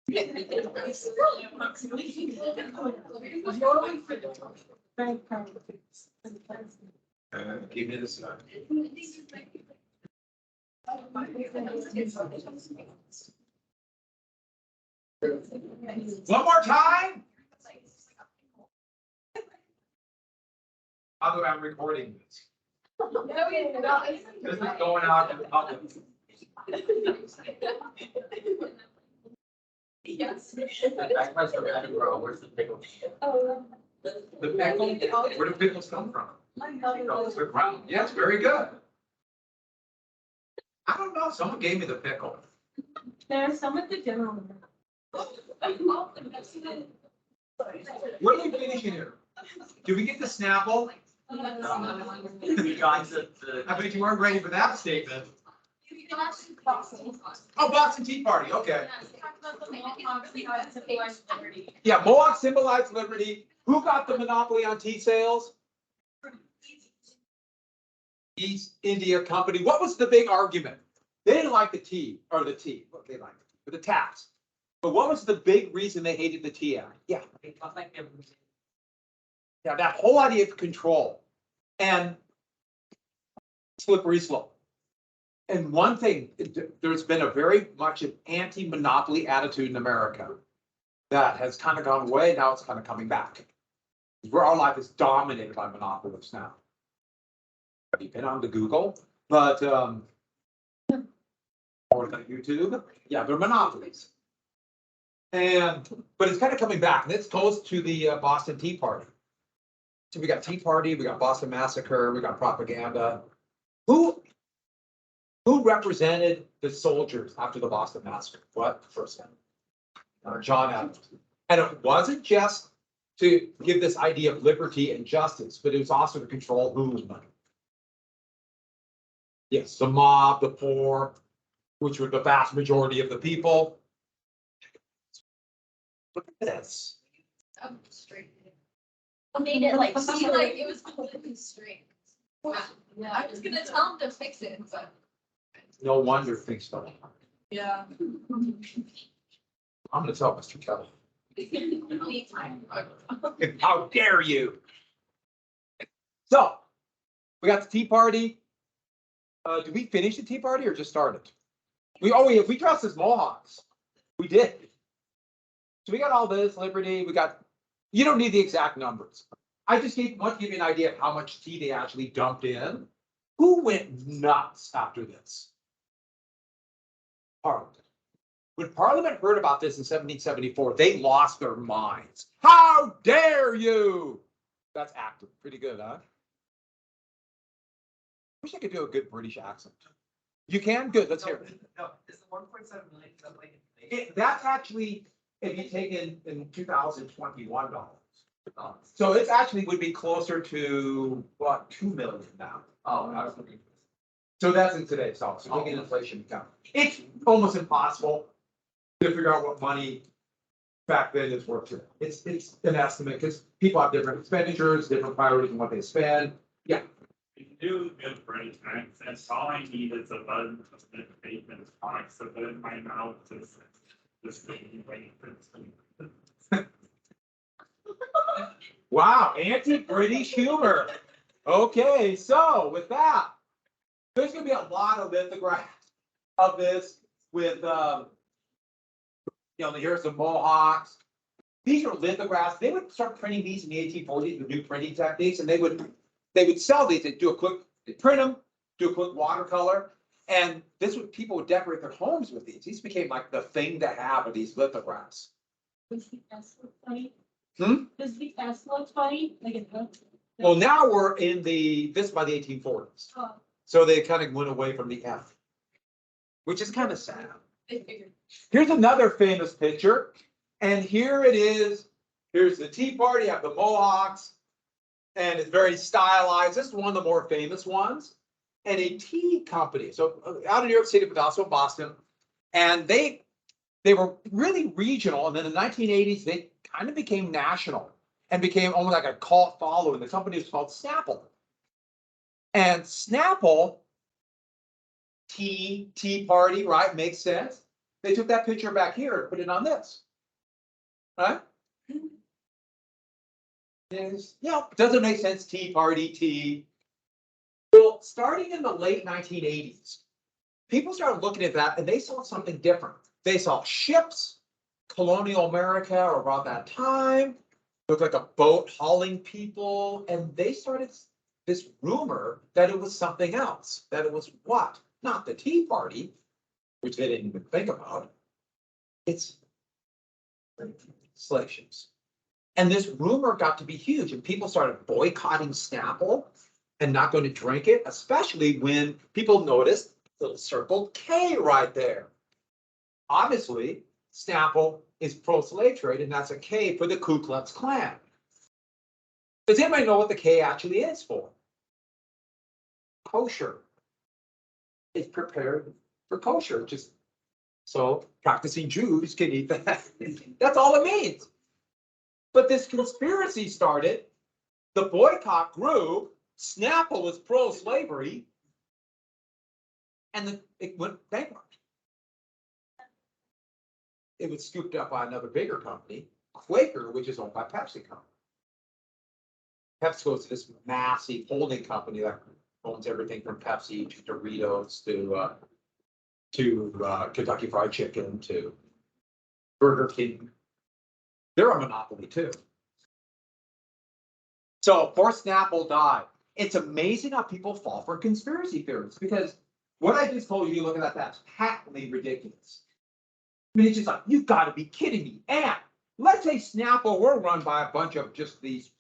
Give me this. One more time. By the way, I'm recording this. This is going out to the public. Yes. Where's the pickle? The pickle? Where do pickles come from? The ground. Yes, very good. I don't know. Someone gave me the pickle. There's some at the general. What are we finishing here? Did we get the Snapple? I bet you weren't ready for that statement. Oh, Boston Tea Party. Okay. Yeah, Mohawk symbolized liberty. Who got the monopoly on tea sales? East India Company. What was the big argument? They didn't like the tea, or the tea. What they liked, but the tax. But what was the big reason they hated the Tea Act? Yeah. Yeah, that whole idea of control and slippery slope. And one thing, there's been a very much an anti-monopoly attitude in America that has kind of gone away. Now it's kind of coming back. Where our life is dominated by monopolists now. Have you been on to Google? But or YouTube? Yeah, they're monopolies. But it's kind of coming back, and it's close to the Boston Tea Party. So we got Tea Party, we got Boston Massacre, we got propaganda. Who represented the soldiers after the Boston Massacre? What? First one. John Adams. And it wasn't just to give this idea of liberty and justice, but it was also to control whose money. Yes, the mob, the poor, which were the vast majority of the people. Look at this. I made it like seem like it was completely straight. Yeah, I was gonna tell him to fix it, but. No wonder things fell apart. Yeah. I'm gonna tell Mr. Kelly. Anytime. How dare you? So, we got the Tea Party. Did we finish the Tea Party or just started? We dressed as Mohawks. We did. So we got all this liberty. We got. You don't need the exact numbers. I just want to give you an idea of how much tea they actually dumped in. Who went nuts after this? Parliament. When Parliament heard about this in 1774, they lost their minds. How dare you? That's active. Pretty good, huh? Wish I could do a good British accent. You can? Good. Let's hear it. No, is the 1.7 million, is that like That's actually, if you take in 2021 dollars. So it actually would be closer to what, 2 million now. Oh, I was looking. So that's in today's dollars. So taking inflation account. It's almost impossible to figure out what money back then is worth today. It's an estimate because people have different expenditures, different priorities in what they spend. Yeah. You can do good British accents. All I need is a button of the statement talk so that in my mouth is just thinking like this. Wow, anti-British humor. Okay, so with that, there's gonna be a lot of lithographs of this with here's the Mohawks. These are lithographs. They would start printing these in the 1840s with new printing techniques, and they would sell these. They'd print them, do a quick watercolor, and people would decorate their homes with these. These became like the thing to have of these lithographs. Does the S look funny? Hmm? Does the S look funny? Like it looks. Well, now we're in this by the 1840s. Oh. So they kind of went away from the F, which is kind of sad. Here's another famous picture. And here it is. Here's the Tea Party, you have the Mohawks, and it's very stylized. This is one of the more famous ones. And a tea company. So out of New York City, but also Boston. And they were really regional. And then in the 1980s, they kind of became national and became almost like a cult following. The company was called Snapple. And Snapple, tea party, right? Makes sense. They took that picture back here and put it on this. Right? Doesn't make sense, Tea Party, tea. Well, starting in the late 1980s, people started looking at that and they saw something different. They saw ships, colonial America around that time, looked like a boat hauling people, and they started this rumor that it was something else, that it was what? Not the Tea Party, which they didn't even think about. It's slave ships. And this rumor got to be huge, and people started boycotting Snapple and not going to drink it, especially when people noticed the little circled K right there. Obviously, Snapple is pro-slave trade, and that's a K for the Ku Klux Klan. Does anybody know what the K actually is for? Kosher. It's prepared for kosher, just so practicing Jews can eat that. That's all it means. But this conspiracy started, the boycott grew, Snapple was pro-slavery, and it went bankrupt. It was scooped up by another bigger company, Quaker, which is owned by Pepsi Company. PepsiCo is this massive holding company that owns everything from Pepsi to Doritos to Kentucky Fried Chicken to Burger King. They're a monopoly too. So poor Snapple died. It's amazing how people fall for conspiracy theories, because what I just told you, look at that, that's patently ridiculous. I mean, it's just like, you've got to be kidding me. And let's say Snapple were run by a bunch of just these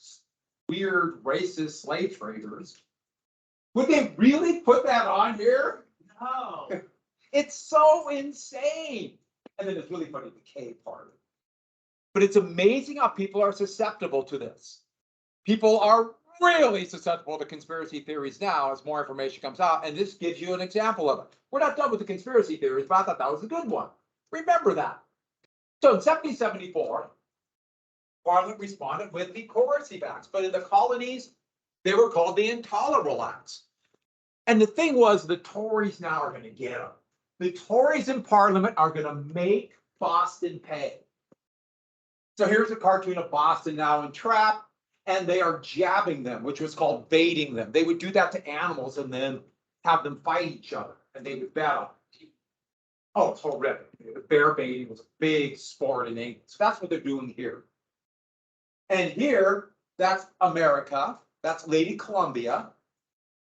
weird racist slave traders. Would they really put that on here? No. It's so insane. And then it's really funny, the K part. But it's amazing how people are susceptible to this. People are really susceptible to conspiracy theories now as more information comes out. And this gives you an example of it. We're not done with the conspiracy theories, but I thought that was a good one. Remember that. So in 1774, Parliament responded with the coercive acts, but in the colonies, they were called the intolerable acts. And the thing was, the Tories now are going to get them. The Tories in Parliament are going to make Boston pay. So here's a cartoon of Boston now entrapped, and they are jabbing them, which was called baiting them. They would do that to animals and then have them fight each other, and they would battle. Oh, it's horrific. Bear baiting was a big sport in England. So that's what they're doing here. And here, that's America. That's Lady Columbia.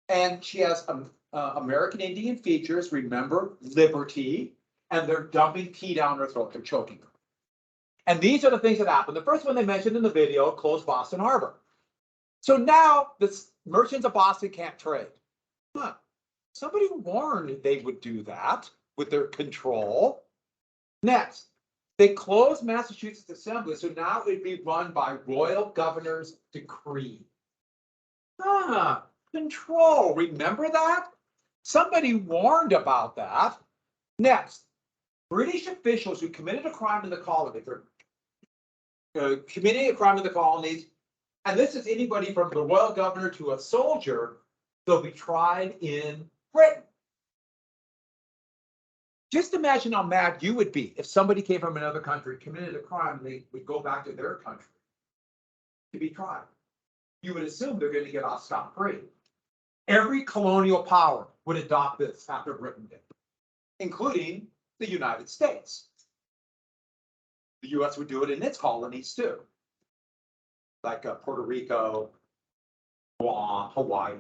And she has American Indian features, remember, liberty, and they're dumping tea down her throat. They're choking her. And these are the things that happen. The first one they mentioned in the video, closed Boston Harbor. So now the merchants of Boston can't trade. Huh. Somebody warned they would do that with their control. Next, they closed Massachusetts Assembly, so now it'd be run by royal governor's decree. Control, remember that? Somebody warned about that. Next, British officials who committed a crime in the colony, committing a crime in the colonies, and this is anybody from the royal governor to a soldier, they'll be tried in Britain. Just imagine how mad you would be if somebody came from another country, committed a crime, and they would go back to their country to be tried. You would assume they're going to get off scot-free. Every colonial power would adopt this after Britain did, including the United States. The US would do it in its colonies too, like Puerto Rico, Guam, Hawaii,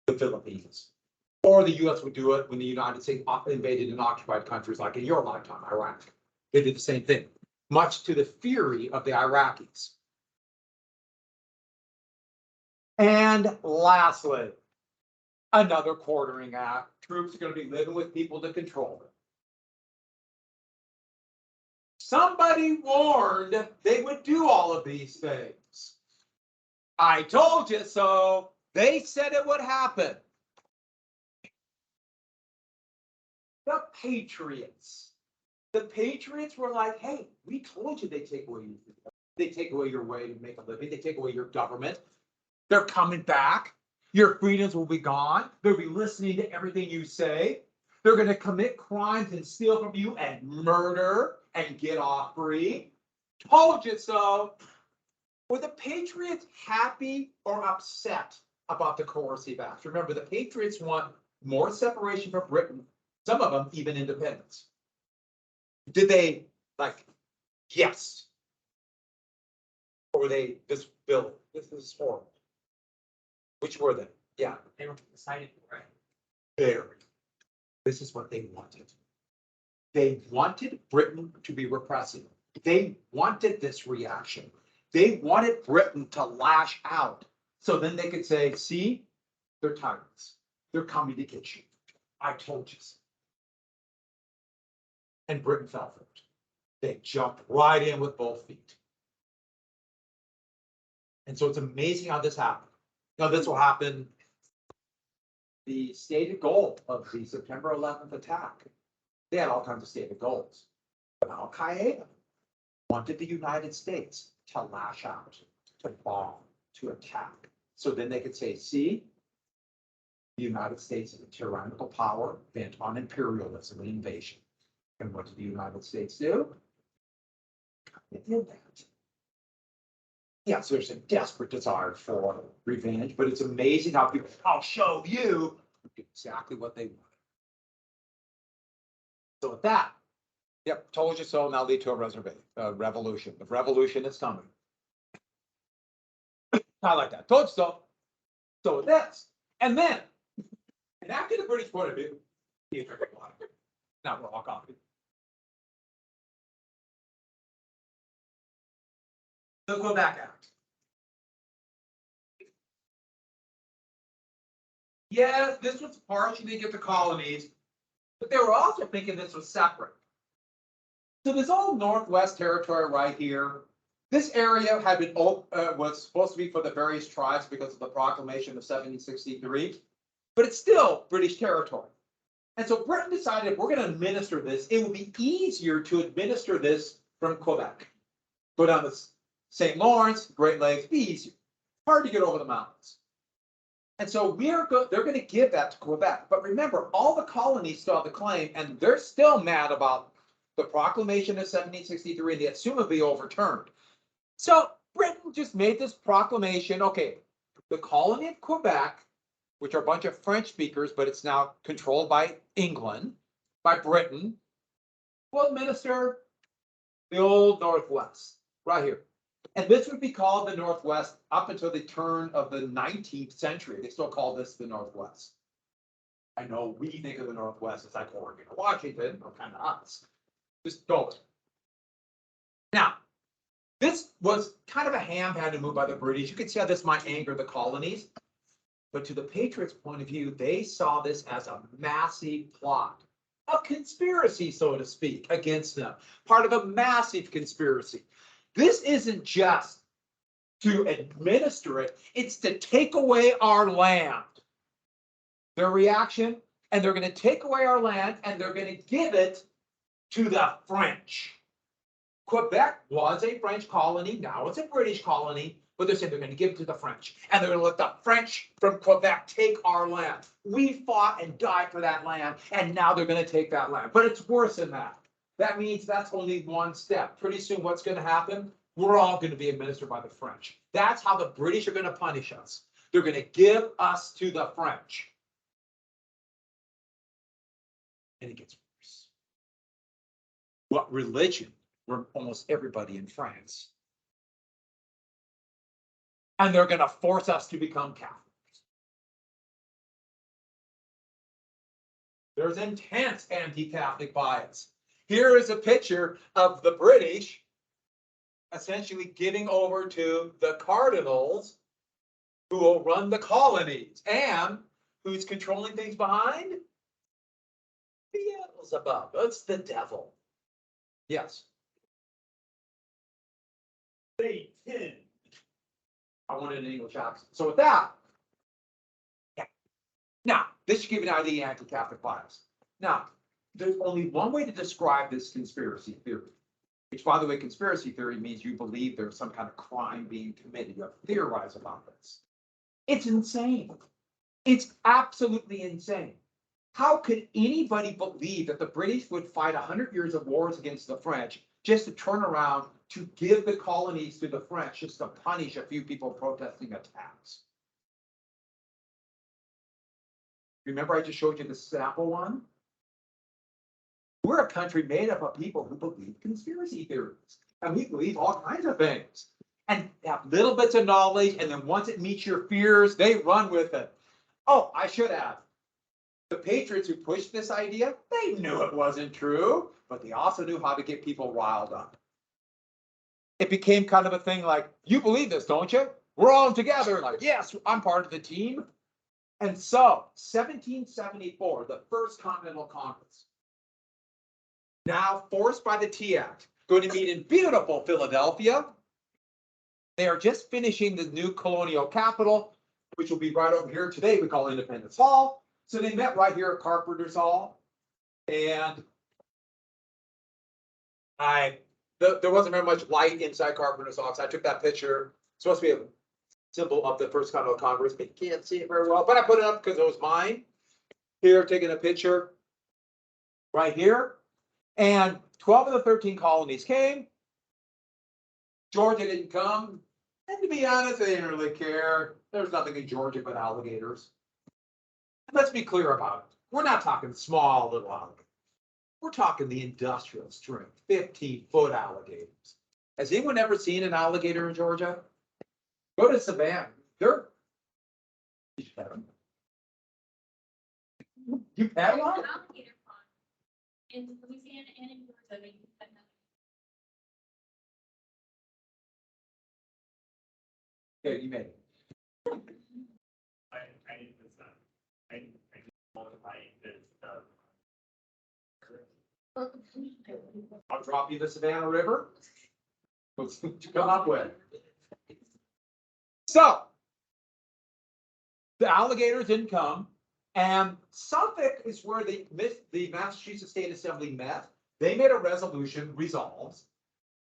the Philippines. Or the US would do it when the United States invaded and occupied countries like in your lifetime, Iraq. They did the same thing, much to the fury of the Iraqis. And lastly, another quartering act. Troops are going to be living with people to control them. Somebody warned they would do all of these things. I told you so. They said it would happen. The Patriots. The Patriots were like, hey, we told you they take away your way to make a living. They take away your government. They're coming back. Your freedoms will be gone. They'll be listening to everything you say. They're gonna commit crimes and steal from you and murder and get off free. Told you so. Were the Patriots happy or upset about the coercive acts? Remember, the Patriots want more separation from Britain, some of them even independence. Did they like, yes? Or were they this bill? This is horrible. Which were they? Yeah, They were decided, right? very. This is what they wanted. They wanted Britain to be repressive. They wanted this reaction. They wanted Britain to lash out. So then they could say, see, they're tyrants. They're coming to get you. I told you so. And Britain fell for it. They jumped right in with both feet. And so it's amazing how this happened. Now, this will happen. The stated goal of the September 11th attack, they had all kinds of stated goals. But Al Qaeda wanted the United States to lash out, to bomb, to attack. So then they could say, see, the United States is a tyrannical power bent on imperialism and invasion. And what did the United States do? It did that. Yes, there's a desperate desire for revenge, but it's amazing how people, I'll show you exactly what they want. So with that, yep, told you so, now lead to a revolution. The revolution is coming. I like that, told you so. So with this, and then, and after the British point of view, you drink a lot. Now we're all coffee. The Quebec Act. Yes, this was partially to get the colonies, but they were also thinking this was separate. So this old Northwest Territory right here, this area had been was supposed to be for the various tribes because of the proclamation of 1763, but it's still British territory. And so Britain decided if we're going to administer this, it would be easier to administer this from Quebec. Go down the St. Lawrence, Great Lakes, be easier. Hard to get over the mountains. And so they're going to give that to Quebec. But remember, all the colonies still have the claim, and they're still mad about the proclamation of 1763, and they assume it'll be overturned. So Britain just made this proclamation, okay, the colony of Quebec, which are a bunch of French speakers, but it's now controlled by England, by Britain, will administer the old Northwest, right here. And this would be called the Northwest up until the turn of the 19th century. They still call this the Northwest. I know we think of the Northwest as like Oregon or Washington, or kind of us. Just don't. Now, this was kind of a ham-handed move by the British. You can see how this might anger the colonies. But to the Patriots' point of view, they saw this as a massive plot, a conspiracy, so to speak, against them. Part of a massive conspiracy. This isn't just to administer it, it's to take away our land. Their reaction, and they're going to take away our land and they're going to give it to the French. Quebec was a French colony, now it's a British colony, but they're saying they're going to give it to the French. And they're going to let the French from Quebec take our land. We fought and died for that land, and now they're going to take that land. But it's worse than that. That means that's only one step. Pretty soon what's going to happen? We're all going to be administered by the French. That's how the British are going to punish us. They're going to give us to the French. And it gets worse. What religion were almost everybody in France? And they're going to force us to become Catholics. There's intense anti-Catholic bias. Here is a picture of the British essentially giving over to the cardinals who will run the colonies. And who's controlling things behind? Beelzebub. It's the devil. Yes. Satan. I wanted an English accent. So with that, yeah. Now, this should give you an idea of anti-Catholic bias. Now, there's only one way to describe this conspiracy theory, which, by the way, conspiracy theory means you believe there's some kind of crime being committed. You have to theorize about this. It's insane. It's absolutely insane. How could anybody believe that the British would fight 100 years of wars against the French just to turn around to give the colonies to the French just to punish a few people protesting a tax? Remember I just showed you the sample one? We're a country made up of people who believe conspiracy theories. And we believe all kinds of things. And have little bits of knowledge, and then once it meets your fears, they run with it. Oh, I should add. The patriots who pushed this idea, they knew it wasn't true, but they also knew how to get people riled up. It became kind of a thing like, you believe this, don't you? We're all together, like, yes, I'm part of the team. And so, 1774, the First Continental Congress, now forced by the Tea Act, going to meet in beautiful Philadelphia. They are just finishing the new colonial capital, which will be right over here today. We call Independence Hall. So they met right here at Carpenter's Hall. And there wasn't very much light inside Carpenter's Hall. So I took that picture. It's supposed to be a symbol of the First Continental Congress, but you can't see it very well. But I put it up because it was mine. Here, taking a picture right here. And 12 of the 13 colonies came. Georgia didn't come. And to be honest, they didn't really care. There's nothing in Georgia but alligators. And let's be clear about it. We're not talking small little alligators. We're talking the industrial strength, 15-foot alligators. Has anyone ever seen an alligator in Georgia? Go to Savannah. They're. You pet them. You pet one? Alligator pond in Louisiana and in Georgia. They use that method. Yeah, you made it. I need this, I multiply this, I'll drop you the Savannah River. What's to come up with? So the alligators didn't come, and Suffolk is where the Massachusetts State Assembly met. They made a resolution, resolves,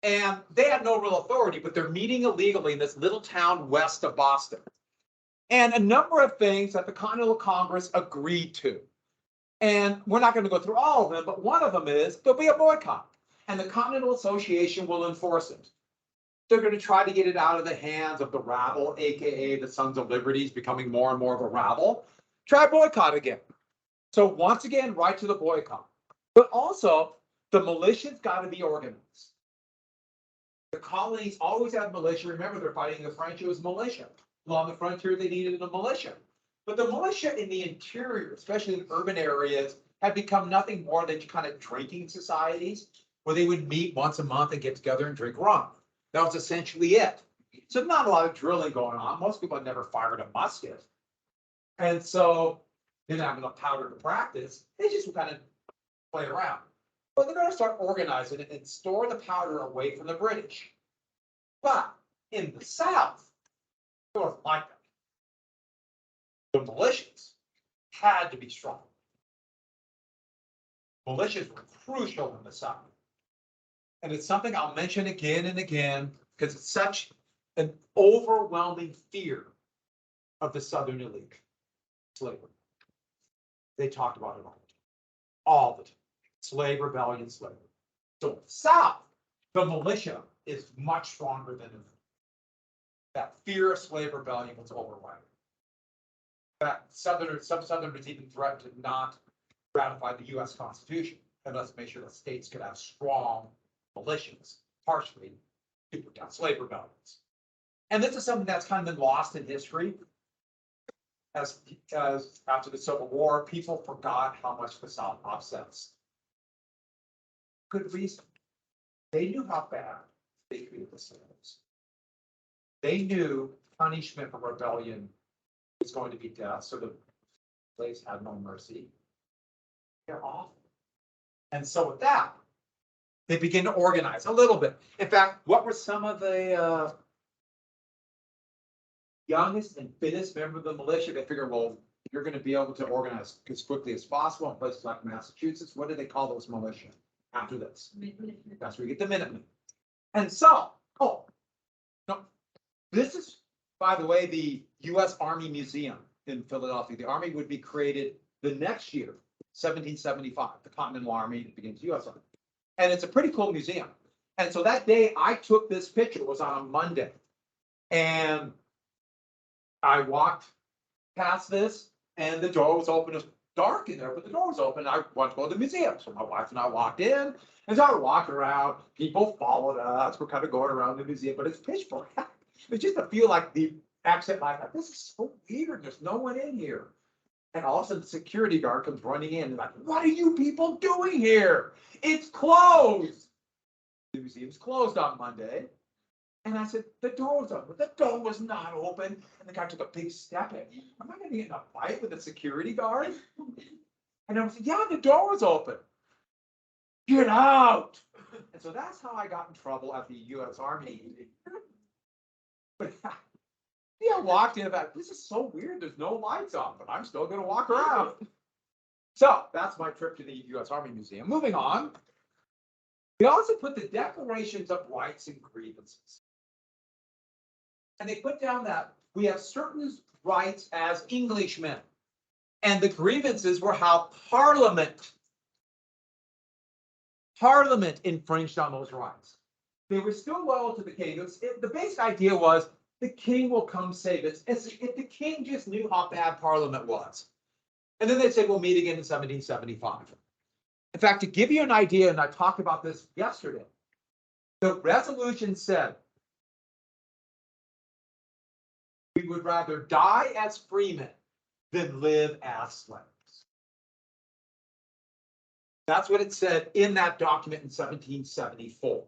and they have no real authority, but they're meeting illegally in this little town west of Boston. And a number of things that the Continental Congress agreed to. And we're not going to go through all of them, but one of them is there'll be a boycott, and the Continental Association will enforce it. They're going to try to get it out of the hands of the rabble, aka the Sons of Liberties, becoming more and more of a rabble. Try boycott again. So once again, right to the boycott. But also, the militia's got to be organized. The colonies always have militia. Remember, they're fighting the French. It was militia. Along the frontier, they needed a militia. But the militia in the interior, especially in urban areas, have become nothing more than kind of drinking societies where they would meet once a month and get together and drink rum. That was essentially it. So not a lot of drilling going on. Most people had never fired a musket. And so they didn't have enough powder to practice. They just kind of play around. But they're going to start organizing it and store the powder away from the British. But in the South, it wasn't like that. The militias had to be strong. Militias were crucial in the South. And it's something I'll mention again and again because it's such an overwhelming fear of the Southern elite. Slavery. They talked about it all the time. Slave rebellion, slavery. So in the South, the militia is much stronger than in that fear of slave rebellion was overwhelming. That some Southerners even threatened to not ratify the U.S. Constitution unless make sure that states could have strong militias, partially to put down slave rebellions. And this is something that's kind of been lost in history. As after the Civil War, people forgot how much the South obsessed. Good reason. They knew how bad they treated the slaves. They knew punishment for rebellion was going to be death, so the slaves had no mercy. They're awful. And so with that, they begin to organize a little bit. In fact, what were some of the youngest and fittest members of the militia? They figured, well, you're going to be able to organize as quickly as possible in places like Massachusetts. What do they call those militia after this? That's where you get the Minutemen. And so, no, this is, by the way, the U.S. Army Museum in Philadelphia. The Army would be created the next year 1775, the Continental Army begins the US Army. And it's a pretty cool museum. And so that day I took this picture, it was on a Monday. And I walked past this and the door was open. It was dark in there, but the door was open. I wanted to go to the museum. So my wife and I walked in and started walking around. People followed us. We're kind of going around the museum, but it's pitch black. It's just to feel like the accent, like, this is so weird. There's no one in here. And all of a sudden, the security guard comes running in and like, what are you people doing here? It's closed. The museum's closed on Monday. And I said, the door was open. The door was not open. And the guy took a big step at me. Am I going to get in a fight with the security guard? And I said, yeah, the door was open. Get out. And so that's how I got in trouble at the US Army. But yeah, I walked in about, this is so weird. There's no lights on, but I'm still going to walk around. So that's my trip to the US Army Museum. Moving on. We also put the declarations of rights and grievances. And they put down that we have certain rights as Englishmen. And the grievances were how Parliament infringed on those rights. They were still loyal to the king. The basic idea was the king will come save us. As if the king just knew how bad Parliament was. And then they'd say, we'll meet again in 1775. In fact, to give you an idea, and I talked about this yesterday, the resolution said, we would rather die as freemen than live as slaves. That's what it said in that document in 1774.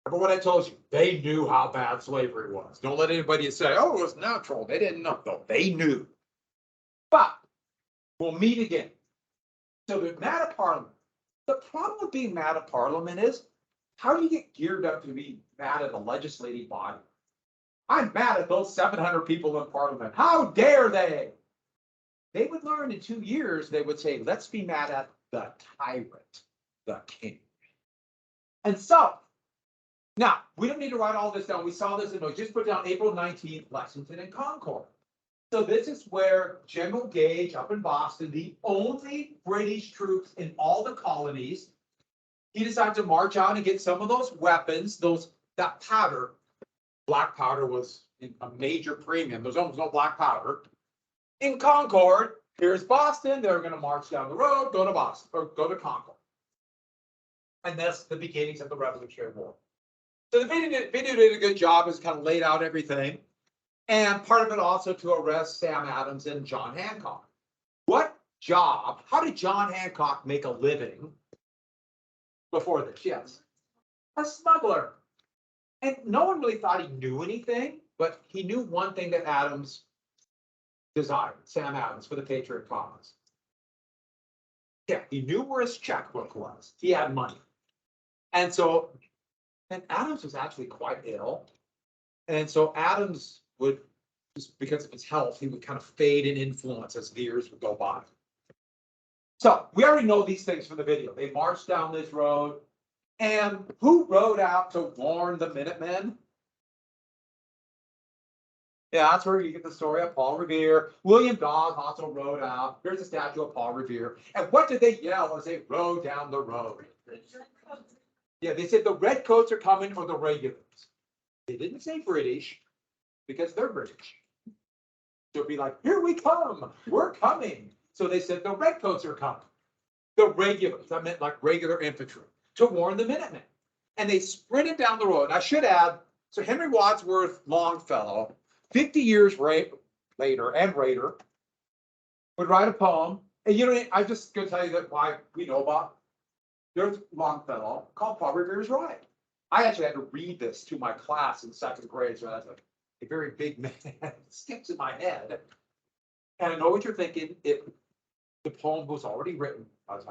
Remember what I told you? They knew how bad slavery was. Don't let anybody say, oh, it was natural. They didn't know. No, they knew. But we'll meet again. So they're mad at Parliament. The problem with being mad at Parliament is, how do you get geared up to be mad at the legislative body? I'm mad at those 700 people in Parliament. How dare they? They would learn in 2 years, they would say, let's be mad at the tyrant, the king. And so, now, we don't need to write all this down. We saw this in, just put down April 19th, Lexington and Concord. So this is where General Gage up in Boston, the only British troops in all the colonies, he decided to march out and get some of those weapons, that powder. Black powder was a major premium. There's almost no black powder. In Concord, here's Boston. They're going to march down the road, go to Boston, or go to Concord. And that's the beginnings of the Revolutionary War. So the video did a good job, has kind of laid out everything. And part of it also to arrest Sam Adams and John Hancock. What job, how did John Hancock make a living before this? Yes, a smuggler. And no one really thought he knew anything, but he knew one thing that Adams desired, Sam Adams, for the Patriot cause. Yeah, he knew where his checkbook was. He had money. And Adams was actually quite ill. And so Adams would, just because of his health, he would kind of fade in influence as the years would go by. So we already know these things from the video. They marched down this road. And who rode out to warn the Minutemen? Yeah, that's where you get the story of Paul Revere. William Dawes also rode out. Here's a statue of Paul Revere. And what did they yell as they rode down the road? Yeah, they said the redcoats are coming, or the regulars. They didn't say British, because they're British. So it'd be like, here we come, we're coming. So they said the redcoats are coming. The regulars, that meant like regular infantry, to warn the Minutemen. And they sprinted down the road. I should add, so Henry Wadsworth Longfellow, 50 years later, would write a poem. And you know, I'm just going to tell you that why we know about. There's Longfellow called Paul Revere's Ride. I actually had to read this to my class in 2nd grade, so that's a very big man. It sticks in my head. And I know what you're thinking. The poem was already written. I was in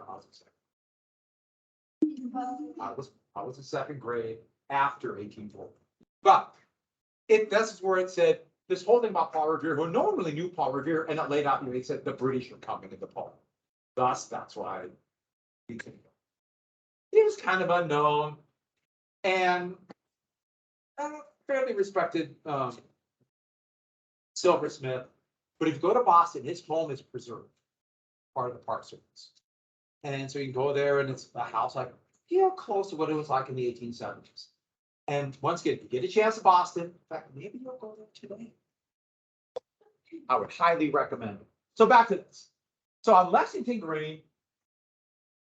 2nd. I was in 2nd grade after 1840. But this is where it said this whole thing about Paul Revere, who no one really knew Paul Revere, and it laid out, he said the British are coming in the poem. Thus, that's why he couldn't go. He was kind of unknown and fairly respected silversmith. But if you go to Boston, his home is preserved. part of the Park Service. And so you can go there and it's a house like, close to what it was like in the 1870s. And once again, if you get a chance to Boston, in fact, maybe you'll go there today. I would highly recommend it. So back to this. So on Lexington Green,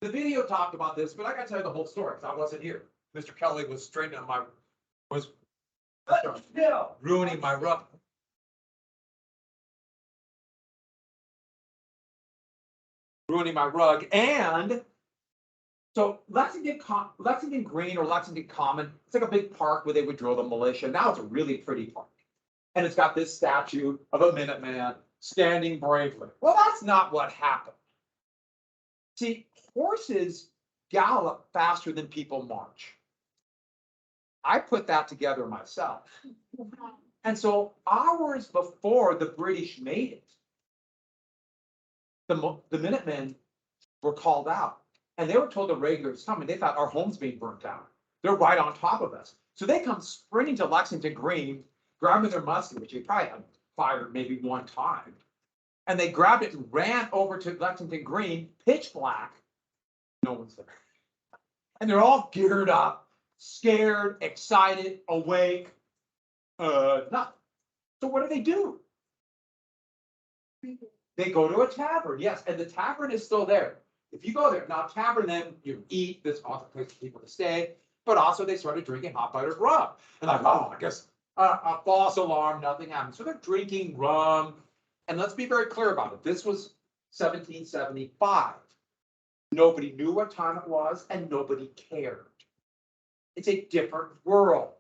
the video talked about this, but I gotta tell you the whole story because I wasn't here. Mr. Kelly was straightening my, was ruining my rug. Ruining my rug. And so Lexington Green or Lexington Common, it's like a big park where they would drill the militia. Now it's a really pretty park. And it's got this statue of a Minuteman standing bravely. Well, that's not what happened. See, horses gallop faster than people march. I put that together myself. And so hours before the British made it, the Minutemen were called out and they were told the regulars coming. They thought our home's being burnt down. They're right on top of us. So they come sprinting to Lexington Green, grabbing their musket, which they probably had fired maybe one time. And they grabbed it and ran over to Lexington Green, pitch black. No one's there. And they're all geared up, scared, excited, awake. Nothing. So what do? They go to a tavern, yes, and the tavern is still there. If you go there, now tavern, then you eat, this also place for people to stay, but also they started drinking hot buttered rum. And like, oh, I guess a false alarm, nothing happened. So they're drinking rum. And let's be very clear about it. This was 1775. Nobody knew what time it was and nobody cared. It's a different world.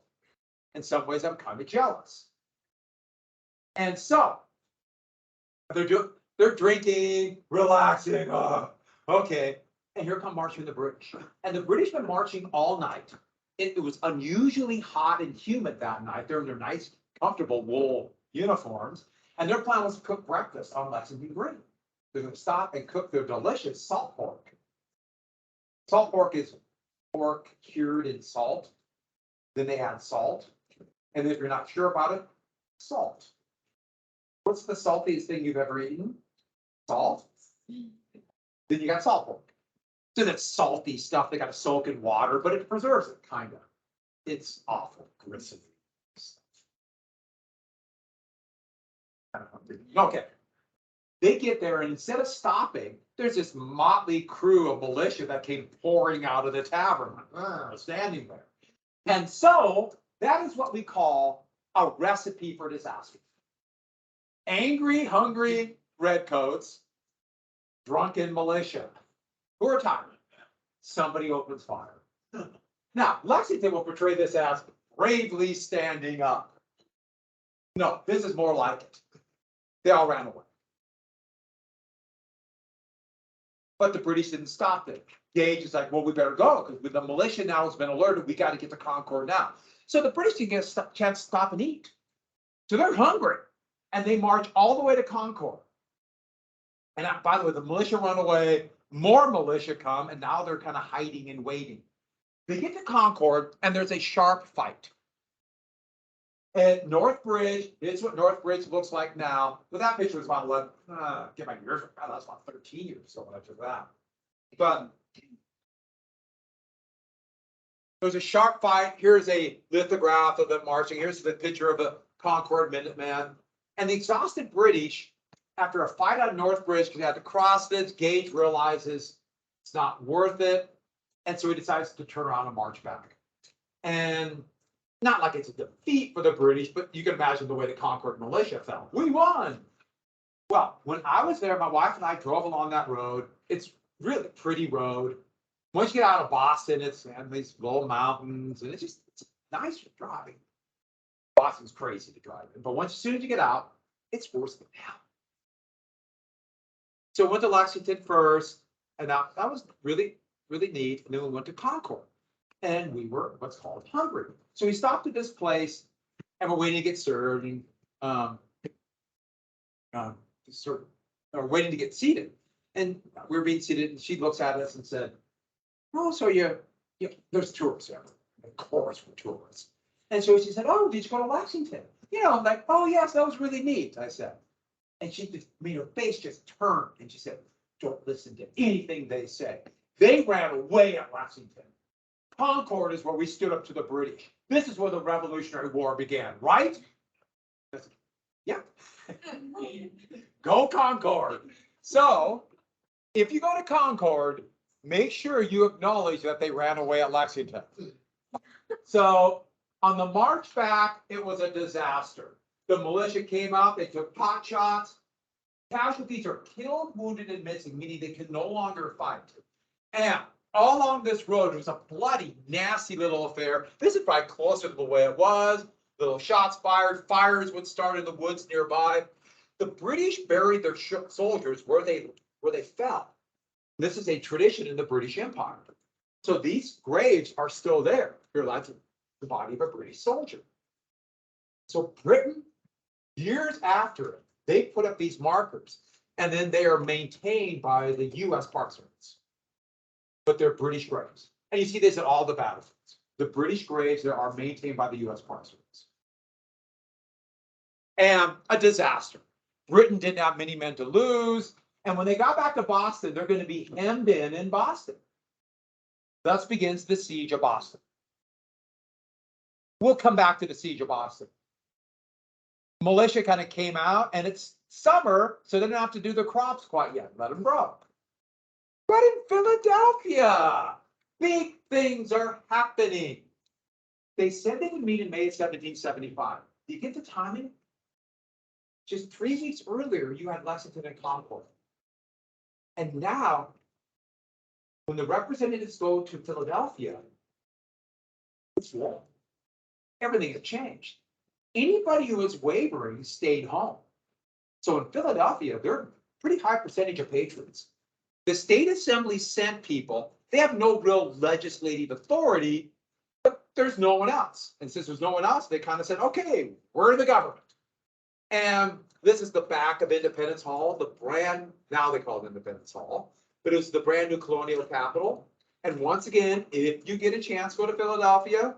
In some ways, I'm kind of jealous. And so they're drinking, relaxing. Okay. And here come marching the British. And the British been marching all night. It was unusually hot and humid that night. They're in their nice, comfortable wool uniforms. And their plan was to cook breakfast on Lexington Green. They're going to stop and cook their delicious salt pork. Salt pork is pork cured in salt. Then they add salt. And if you're not sure about it, salt. What's the saltiest thing you've ever eaten? Salt. Then you got salt pork. So that's salty stuff. They got to soak in water, but it preserves it, kind of. It's awful, grisly. Okay. They get there, and instead of stopping, there's this motley crew of militia that came pouring out of the tavern, standing there. And so that is what we call a recipe for disaster. Angry, hungry redcoats, drunken militia. Who are tired? Somebody opens fire. Now, Lexington will portray this as bravely standing up. No, this is more like it. They all ran away. But the British didn't stop them. Gage is like, well, we better go because the militia now has been alerted. We got to get to Concord now. So the British didn't get a chance to stop and eat. So they're hungry. And they march all the way to Concord. And by the way, the militia run away. More militia come, and now they're kind of hiding and waiting. They get to Concord, and there's a sharp fight. At North Bridge, here's what North Bridge looks like now. But that picture was about 11, get my years, God, that's about 13 years so when I took that. But there's a sharp fight. Here's a lithograph of them marching. Here's the picture of a Concord Minuteman. And the exhausted British, after a fight on North Bridge, because they had to cross this, Gage realizes it's not worth it. And so he decides to turn around and march back. And not like it's a defeat for the British, but you can imagine the way the Concord militia felt. We won. Well, when I was there, my wife and I drove along that road. It's really a pretty road. Once you get out of Boston, it's these little mountains, and it's nice to drive. Boston's crazy to drive in, but as soon as you get out, it's worse than hell. So we went to Lexington first, and that was really, really neat. And then we went to Concord, and we were what's called hungry. So we stopped at this place, and we're waiting to get served, and or waiting to get seated. And we were being seated, and she looks at us and said, "Oh, so there's tourists here." Of course, we're tourists. And so she said, "Oh, did you go to Lexington?" I'm like, "Oh, yes, that was really neat," I said. And she just, her face just turned, and she said, don't listen to anything they say. They ran away at Lexington. Concord is where we stood up to the British. This is where the Revolutionary War began, right? Yeah. Go Concord. So if you go to Concord, make sure you acknowledge that they ran away at Lexington. So on the march back, it was a disaster. The militia came out, they took pot shots. Casualties are killed, wounded, and missing, meaning they can no longer fight. And all along this road, it was a bloody, nasty little affair. This is probably closer to the way it was. Little shots fired, fires would start in the woods nearby. The British buried their soldiers where they fell. This is a tradition in the British Empire. So these graves are still there. Here lies the body of a British soldier. So Britain, years after it, they put up these markers, and then they are maintained by the U.S. Park Service. But they're British graves. And you see this at all the battlefields. The British graves that are maintained by the U.S. Park Service. And a disaster. Britain didn't have many men to lose. And when they got back to Boston, they're going to be hemmed in Boston. Thus begins the siege of Boston. We'll come back to the siege of Boston. Militia kind of came out, and it's summer, so they don't have to do the crops quite yet. Let them grow. But in Philadelphia, big things are happening. They said they would meet in May of 1775. Do you get the timing? Just 3 weeks earlier, you had Lexington and Concord. And now, when the representatives go to Philadelphia, it's war. Everything has changed. Anybody who was wavering stayed home. So in Philadelphia, there are a pretty high percentage of patriots. The state assembly sent people. They have no real legislative authority, but there's no one else. And since there's no one else, they kind of said, okay, we're the government. And this is the back of Independence Hall, now they call it Independence Hall, but it was the brand new colonial capital. And once again, if you get a chance, go to Philadelphia.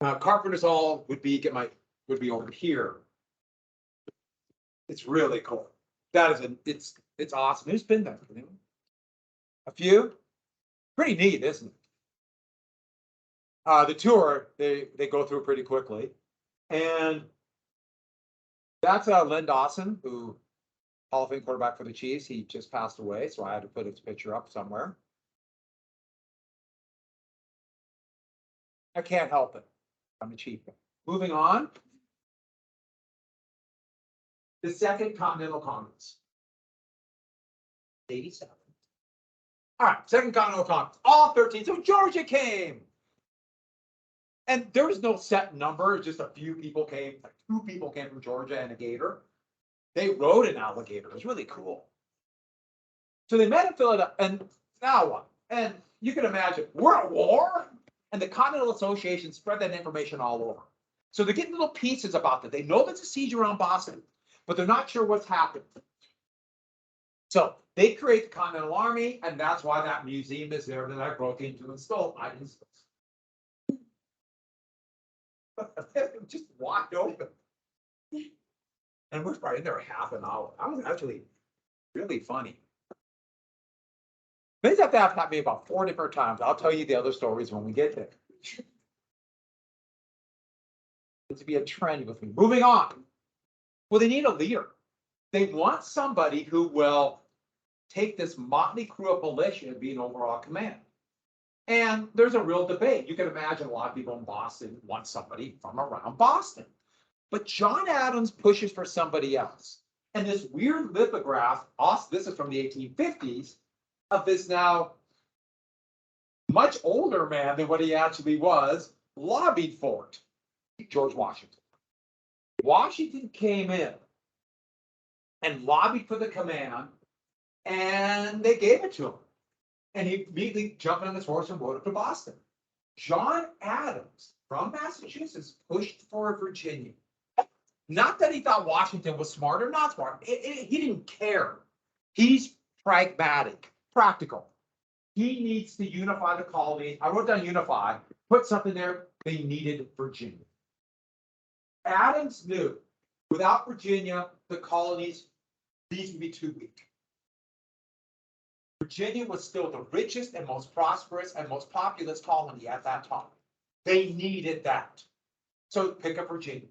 Carpenter's Hall would be over here. It's really cool. It's awesome. Who's been there? A few? Pretty neat, isn't it? The tour, they go through pretty quickly. And that's Len Dawson, who Hall of Fame quarterback for the Chiefs. He just passed away, so I had to put his picture up somewhere. I can't help it. I'm a Chief. Moving on. The Second Continental Congress. 87. All right, Second Continental Congress. All 13. So Georgia came. And there was no set number, just a few people came, like 2 people came from Georgia and a gator. They rode an alligator. It was really cool. So they met in Philadelphia, and now what? And you can imagine, we're at war, and the Continental Association spread that information all over. So they're getting little pieces about that. They know there's a siege around Boston, but they're not sure what's happened. So they create the Continental Army, and that's why that museum is there that I broke into and stole. I didn't steal. Just wide open. And we're probably in there half an hour. I was actually really funny. Things like that have happened to me about 4 different times. I'll tell you the other stories when we get there. It's to be a trend with me. Moving on. Well, they need a leader. They want somebody who will take this motley crew of militia and be an overall command. And there's a real debate. You can imagine a lot of people in Boston want somebody from around Boston. But John Adams pushes for somebody else. And this weird lithograph, this is from the 1850s, of this now much older man than what he actually was, lobbied for it. George Washington. Washington came in and lobbied for the command, and they gave it to him. And he immediately jumped on his horse and rode up to Boston. John Adams from Massachusetts pushed for Virginia. Not that he thought Washington was smart or not smart. He didn't care. He's pragmatic, practical. He needs to unify the colony. I wrote down unify, put something there. They needed Virginia. Adams knew without Virginia, the colonies, these would be too weak. Virginia was still the richest and most prosperous and most populous colony at that time. They needed that. So pick a Virginian.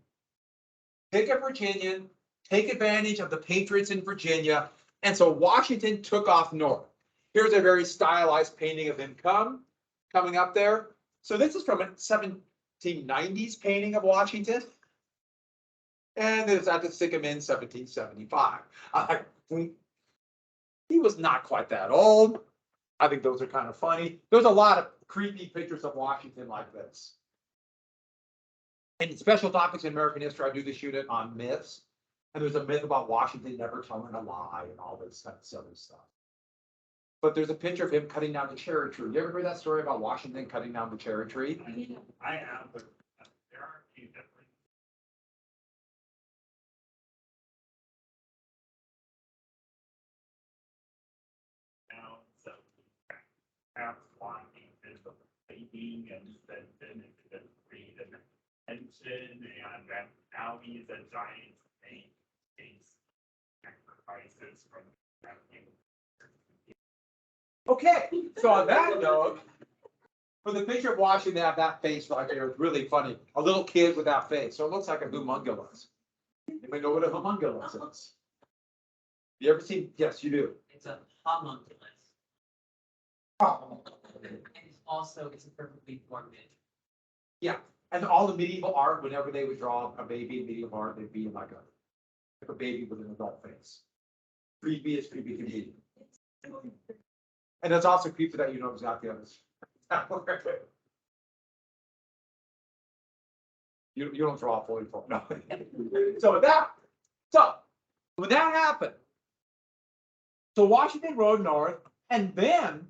Pick a Virginian, take advantage of the patriots in Virginia. And so Washington took off north. Here's a very stylized painting of him coming up there. So this is from a 1790s painting of Washington. And there's I to stick him in 1775. He was not quite that old. I think those are kind of funny. There's a lot of creepy pictures of Washington like this. In special topics in American history, I do this unit on myths. And there's a myth about Washington never telling a lie and all this kind of other stuff. But there's a picture of him cutting down the cherry tree. You ever heard that story about Washington cutting down the cherry tree? I have, but there are a few different. Now, so perhaps walking is the baby and then it's read and attention and then now he's a giant snake. Sacrifices from that. Okay, so on that note, for the picture of Washington, they have that face right there. It's really funny. A little kid with that face. So it looks like a homunculus. Anybody know what a homunculus is? You ever seen? Yes, you do. It's a homunculus. Oh. And it's a perfectly formed image. Yeah, and all the medieval art, whenever they would draw a baby in medieval art, they'd be like a baby with an adult face. Creepy as creepy can be. And it's also creepy that you know exactly how this. You don't draw a fully formed. No. So when that happened, so Washington rode north, and then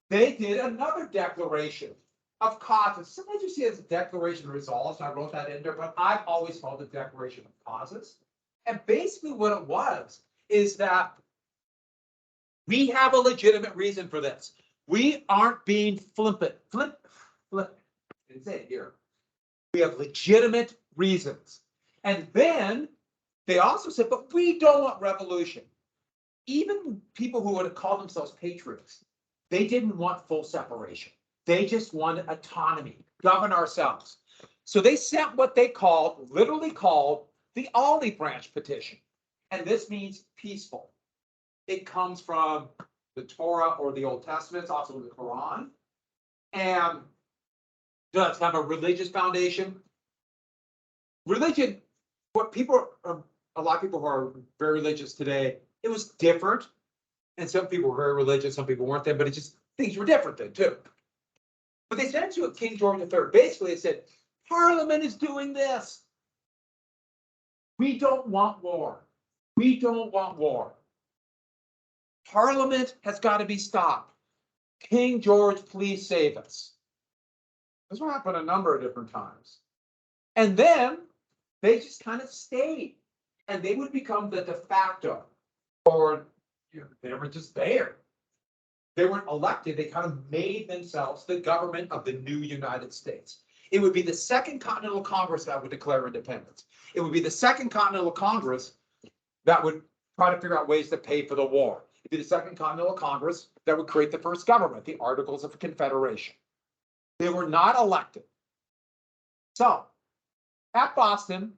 they did another declaration of causes. Sometimes you see it as a declaration of resolves, and I wrote that in there, but I've always called it a declaration of causes. And basically what it was is that we have a legitimate reason for this. We aren't being flippant. It's it here. We have legitimate reasons. And then they also said, but we don't want revolution. Even people who would have called themselves patriots, they didn't want full separation. They just wanted autonomy, govern ourselves. So they sent what they literally called the Olive Branch Petition. And this means peaceful. It comes from the Torah or the Old Testament, it's also the Quran. And does have a religious foundation. Religion, what people are, a lot of people who are very religious today, it was different. And some people were very religious, some people weren't then, but it just, things were different then too. But they sent it to King George III. Basically, it said, Parliament is doing this. We don't want war. We don't want war. Parliament has got to be stopped. King George, please save us. This will happen a number of different times. And then they just kind of stayed. And they would become the de facto, or they were just there. They weren't elected. They kind of made themselves the government of the new United States. It would be the Second Continental Congress that would declare independence. It would be the Second Continental Congress that would try to figure out ways to pay for the war. It'd be the Second Continental Congress that would create the first government, the Articles of Confederation. They were not elected. So, at Boston,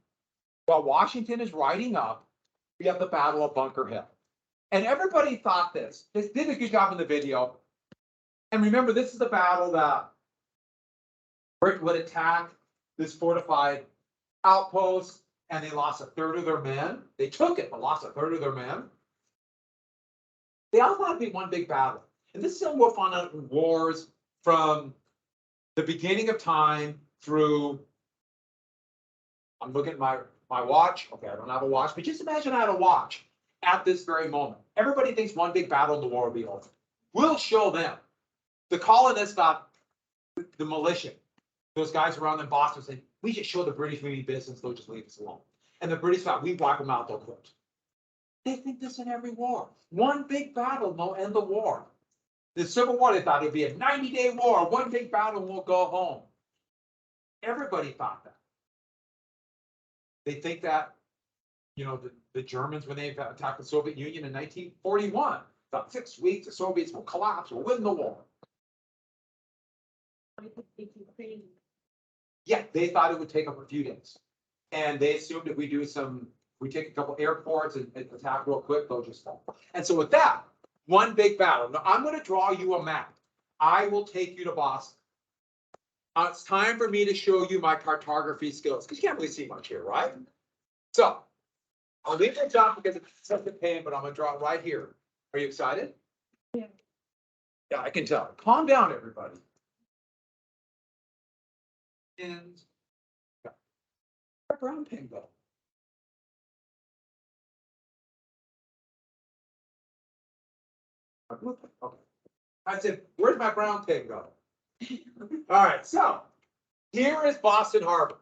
while Washington is riding up, we have the Battle of Bunker Hill. And everybody thought this. They did a good job in the video. And remember, this is the battle that Britain would attack this fortified outpost, and they lost a third of their men. They took it, but lost a third of their men. They all thought it'd be one big battle. And this is something we'll find out in wars from the beginning of time through, I'm looking at my watch. Okay, I don't have a watch, but just imagine I had a watch at this very moment. Everybody thinks one big battle and the war will be over. We'll show them. The colonists got the militia. Those guys around in Boston saying, we just show the British we mean business, they'll just leave us alone. And the British thought, we wipe them out, they'll quit. They think this in every war. One big battle will end the war. The Civil War, they thought it would be a 90-day war, one big battle and we'll go home. Everybody thought that. They think that, you know, the Germans, when they attacked the Soviet Union in 1941, About 6 weeks, the Soviets will collapse, we'll win the war. Yeah, they thought it would take them a few days. And they assumed if we take a couple airports and attack real quick, they'll just fall. And so with that, one big battle. Now, I'm gonna draw you a map. I will take you to Boston. It's time for me to show you my cartography skills, because you can't really see much here, right? So, I'll leave the top because it's such a pain, but I'm gonna draw it right here. Are you excited? Yeah. Yeah, I can tell. Calm down, everybody. And brown pen go. Okay. I said, where's my brown pen go? All right, so here is Boston Harbor.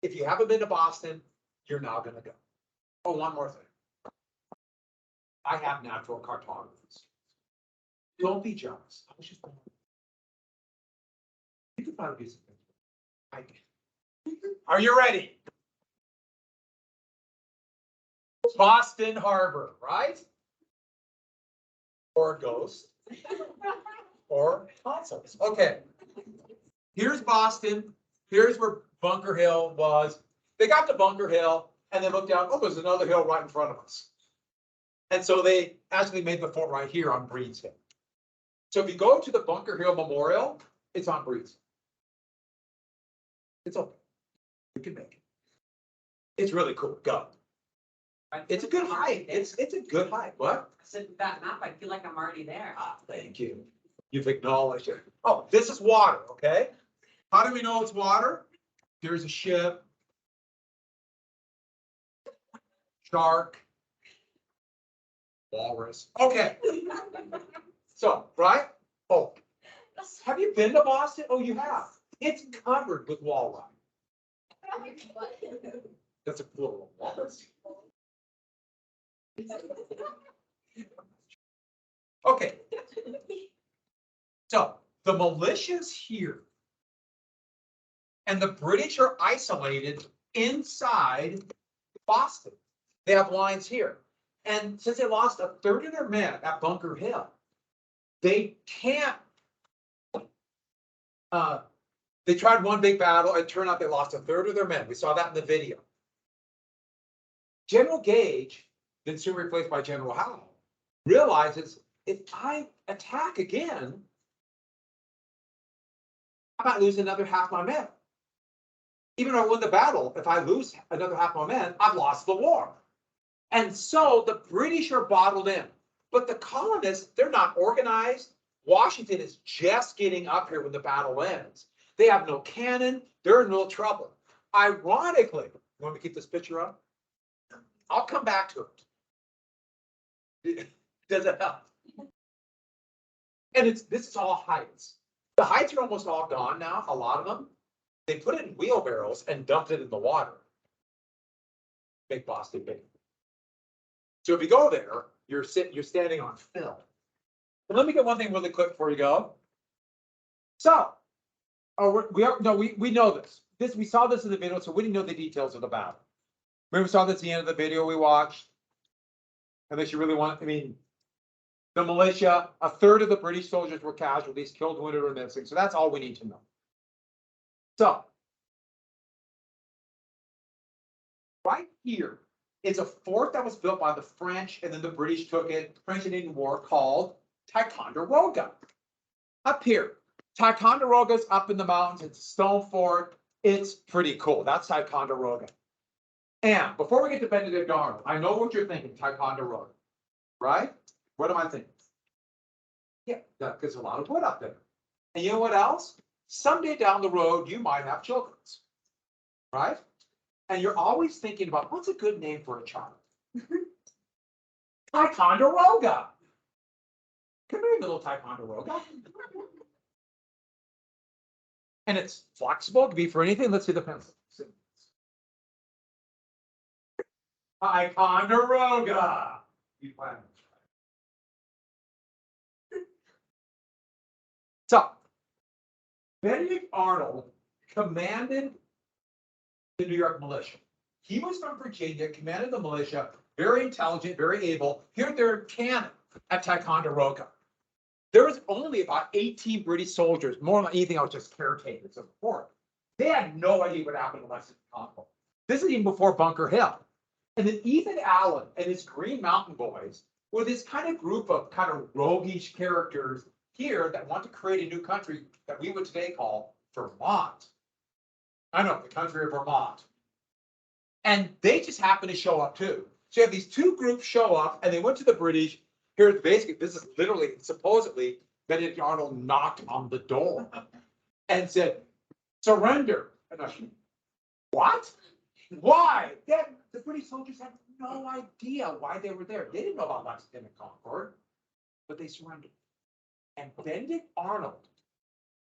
If you haven't been to Boston, you're now gonna go. Oh, one more thing. I have natural cartographers. Don't be jealous. I was just. You can find a piece of paper. I can. Are you ready? Boston Harbor, right? Or Ghost. Or Tonsils. Okay. Here's Boston. Here's where Bunker Hill was. They got to Bunker Hill and they looked down. Oh, there's another hill right in front of us. And so they actually made the fort right here on Breed's Hill. So if you go to the Bunker Hill Memorial, it's on Breed's Hill. It's open. You can make it. It's really cool. Go. It's a good hike. It's a good hike. What? I said, with that map, I feel like I'm already there. Ah, thank you. You've acknowledged it. Oh, this is water, okay? How do we know it's water? There's a ship. Shark. Walrus. Okay. So, right? Oh, have you been to Boston? Oh, you have. It's covered with walleye. That's a plural. Walrus. Okay. So the militia's here. And the British are isolated inside Boston. They have lines here. And since they lost a third of their men at Bunker Hill, they can't. They tried one big battle. It turned out they lost a third of their men. We saw that in the video. General Gage, then soon replaced by General Howe, realizes if I attack again, I might lose another half my men. Even though I win the battle, if I lose another half my men, I've lost the war. And so the British are bottled in. But the colonists, they're not organized. Washington is just getting up here when the battle ends. They have no cannon. They're in real trouble. Ironically, you want me to keep this picture up? I'll come back to it. Does it help? And this is all heights. The heights are almost all gone now, a lot of them. They put it in wheelbarrows and dumped it in the water. Make Boston big. So if you go there, you're standing on fill. But let me get one thing really quick before you go. So, we know this. We saw this in the video, so we didn't know the details of the battle. Remember, we saw this at the end of the video we watched. Unless you really want, the militia, a third of the British soldiers were casualties, killed, wounded, or missing. So that's all we need to know. So, right here is a fort that was built by the French, and then the British took it, French and Indian War, called Ticonderoga. Up here, Ticonderoga's up in the mountains. It's a stone fort. It's pretty cool. That's Ticonderoga. And before we get to Benedict Arnold, I know what you're thinking, Ticonderoga, right? What am I thinking? Yeah, there's a lot of wood up there. And you know what else? Someday down the road, you might have children, right? And you're always thinking about what's a good name for a child? Ticonderoga. Come here, little Ticonderoga. And it's flexible, it can be for anything. Let's see the pencil. Ticonderoga. So, Benedict Arnold commanded the New York militia. He was from Virginia, commanded the militia, very intelligent, very able. Here, their cannon. at Ticonderoga. There was only about 18 British soldiers, more than anything else, just caretakers of the fort. They had no idea what happened to Lexington Congo. This is even before Bunker Hill. And then Ethan Allen and his Green Mountain Boys were this kind of group of kind of roguish characters here that want to create a new country that we would today call Vermont. I know, the country of Vermont. And they just happened to show up too. So you have these two groups show up and they went to the British. Here's basically, this is literally, supposedly, Benedict Arnold knocked on the door and said, surrender. And I said, what? Why? The British soldiers had no idea why they were there. They didn't know about Lexington and Concord, but they surrendered. And Benedict Arnold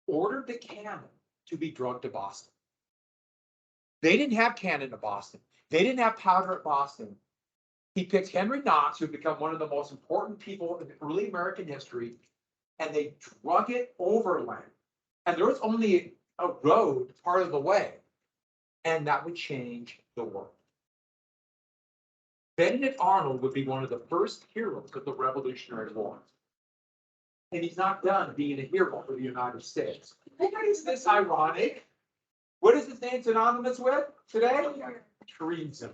ordered the cannon to be drugged to Boston. They didn't have cannon at Boston. They didn't have powder at Boston. He picked Henry Knox, who had become one of the most important people in early American history, and they drug it overland. And there was only a road part of the way, and that would change the world. Benedict Arnold would be one of the first heroes of the Revolutionary War. And he's not done being a hero for the United States. Isn't this ironic? What is his name synonymous with today? Treason.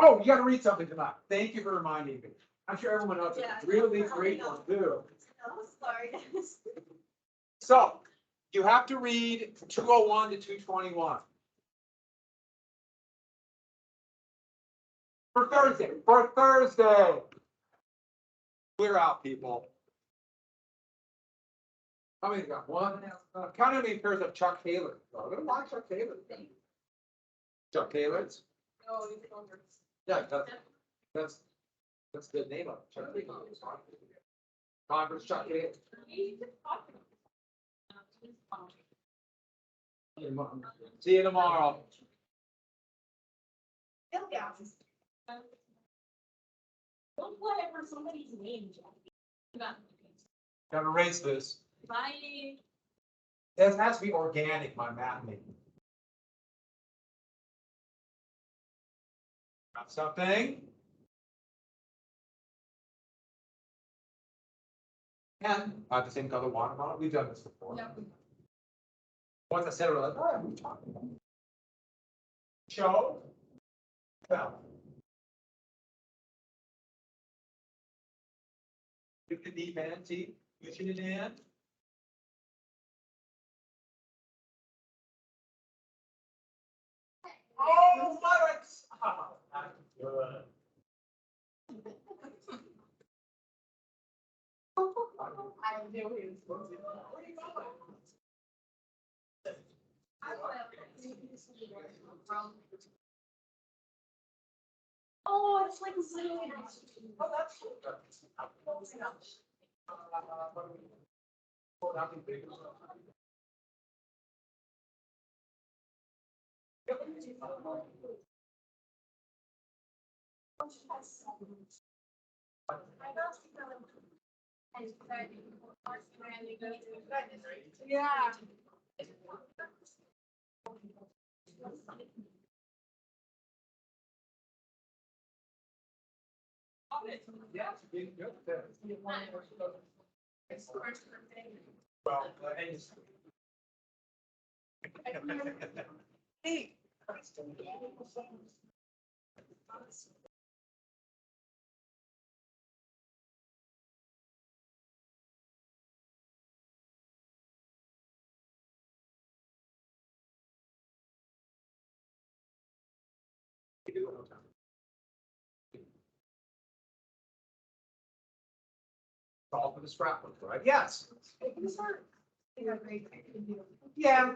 Oh, you got to read something tonight. Thank you for reminding me. I'm sure everyone else is really grateful too. So you have to read 201 to 221. For Thursday. Clear out, people. How many got? One. Count how many pairs of Chuck Taylor. I'm gonna watch Chuck Taylor. Chuck Taylor's. Yeah, that's the name of it. Chuck Taylor. Congress Chuck Taylor. See you tomorrow. Don't whatever somebody's name, Jackie. Gotta erase this. Bye. It has to be organic, my math name. Got something? And I have the same color water bottle. We've done this before. Yep. Once I said it, we're like, oh, we're talking about. Show. Tell. You can need man, see, pushing it in. Oh, buttocks! Oh, that's good. I knew he was supposed to. Where are you going? Oh, it's like Zoom. Oh, that's good. Oh, that'd be big. Yeah. Yeah, it's a big good fit. Well, Hey. All for the scrapbook, right? Yes. You're great. Yeah.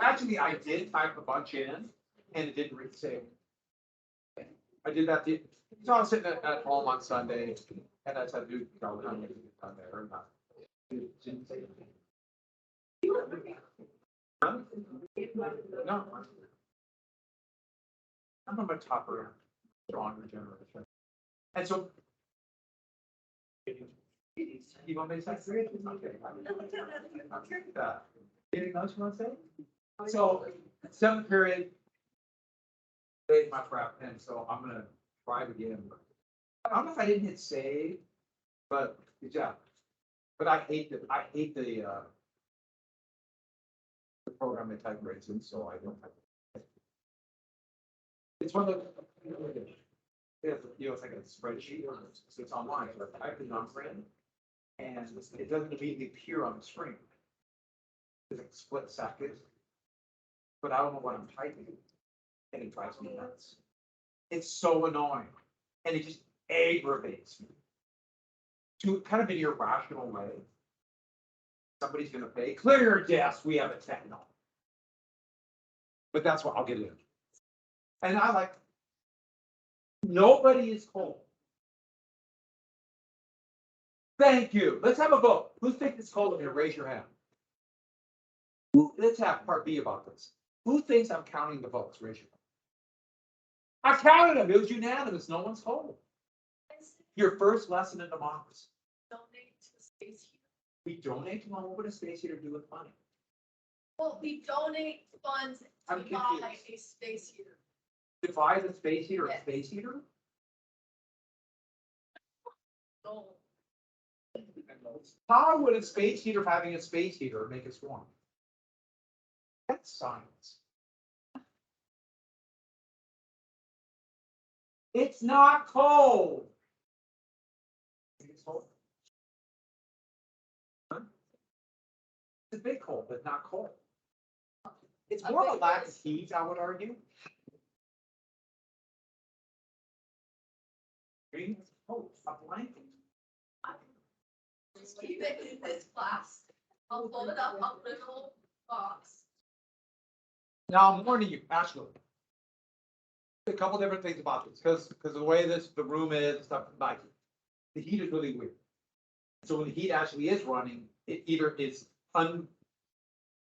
Actually, I did type a bunch in and it didn't read save. I did that. So I was sitting at home on Sunday and I said, dude, I'm gonna get it done there or not. Didn't say anything. Huh? No. I'm from a tougher, stronger generation. And so. You want me to say? Okay. I'll take that. Anything else you want to say? So, 7th period. They my crap pen, so I'm gonna try it again. I don't know if I didn't hit save, but good job. But I hate the program I type rates in, so I don't have. It's one of the, it's like a spreadsheet, so it's online, so I type the number in, and it doesn't immediately appear on the screen. It's like a split second. But I don't know what I'm typing, and it drives me nuts. It's so annoying, and it just aggravates me. To kind of an irrational way. Somebody's gonna pay, clear your desk, we have a techno. But that's what I'll get in. And I like, nobody is cold. Thank you. Let's have a vote. Who's thinks it's cold in here? Raise your hand. Let's have part B about this. Who thinks I'm counting the votes? Raise your hand. I counted them. It was unanimous. No one's cold. Your first lesson in democracy. Donate to the space heater. We donate to them. What would a space heater do with money? Well, we donate funds to I'm buy confused. a space heater. Divide the space heater a Yes. space heater? No. How would a space heater having a space heater make us warm? That's science. It's not cold. It's cold. Huh? It's a bit cold, but not cold. It's more of a lack of heat, I would argue. Green, oh, a blanket. Just keep it in this glass. I'll fold it up, I'll put it in a little box. Now, I'm warning you, Ashley. A couple different things about this, because the way the room is, and stuff, like, the heat is really weird. So when the heat actually is running, it either is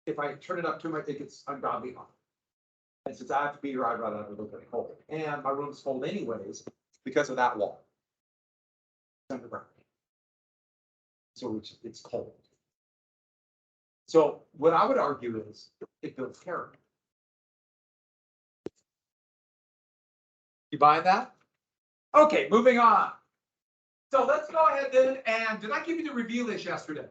if I turn it up too much, it gets ungodly hot. And since I have to be here, I'd rather have it a little bit cold. And my room's cold anyways, because of that wall. It's underground. So it's cold. So what I would argue is it builds character. You buy that? Okay, moving on. So let's go ahead then, and did I give you the review list yesterday?